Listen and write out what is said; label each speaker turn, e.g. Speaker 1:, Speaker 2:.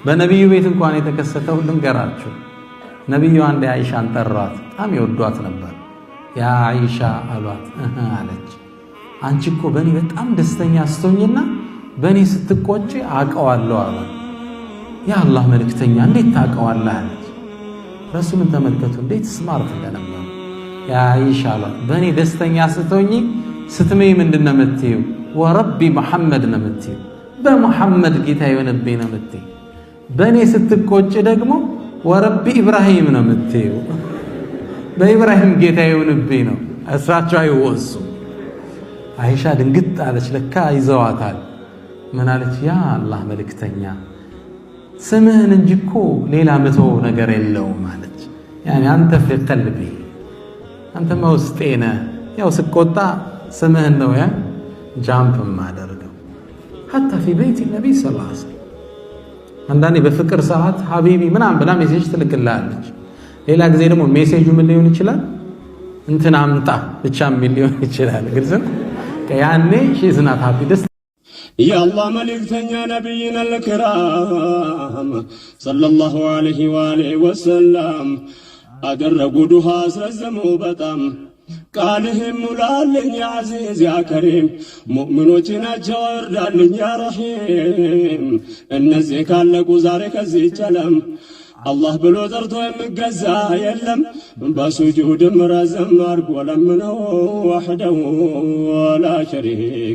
Speaker 1: በነብዩ ቤት እንኳን የተከሰተው ልንገራችሁ ነብዩ አንድ አይሻን ጠራት በጣም ይወዷት ነበር ያ አይሻ አሏት አለች አንቺ እኮ በኔ በጣም ደስተኛ ስትሆኝና በኔ ስትቆጪ አቀዋለሁ አለ ያ አላህ መልእክተኛ እንዴት ታቀዋለህ አለች ረሱልን ተመልከቱ እንዴት ስማርት እንደነበሩ ያ አይሻ አሏት በኔ ደስተኛ ስትሆኚ ስትመይ ምንድነው የምትይው ወረቢ መሐመድ ነው የምትይው በመሐመድ ጌታ የሆነብኝ ነው የምትይው በኔ ስትቆጪ ደግሞ ወረቢ ኢብራሂም ነው የምትይው በኢብራሂም ጌታ የሆነብኝ ነው እሳቸው አይወሱ አይሻ ድንግጥ አለች ለካ ይዘዋታል ምን አለች ያ አላህ መልእክተኛ ስምህን እንጂ እኮ ሌላ መተው ነገር የለውም አለች ያኒ አንተ في قلبي አንተ መውስጤነ ያው ስቆጣ ስምህን ነው ያ ጃምፕ ማደርገው حتى في بيت النبي صلى الله عليه وسلم አንዳንዴ በፍቅር ሰዓት ሐቢቢ ምናምን ብላ ሜሴጅ ትልክልሃለች ሌላ ጊዜ ደግሞ ሜሴጁ ምን ሊሆን ይችላል እንትና አምጣ ብቻ ምን ሊሆን ይችላል ግልጽ ያኔ she's not happy ደስ
Speaker 2: يا الله ملكتنا نبينا الكرام صلى الله عليه وآله وسلم أدرقوا دها سرزموا بطم قالهم ملالن يا عزيز يا كريم مؤمنوتنا جوردالن يا رحيم النزي كان لقوا زارك الزي جلم الله بلو درتو يمقزا يلم بسجود مرزم أرق ولمنه وحده ولا شريك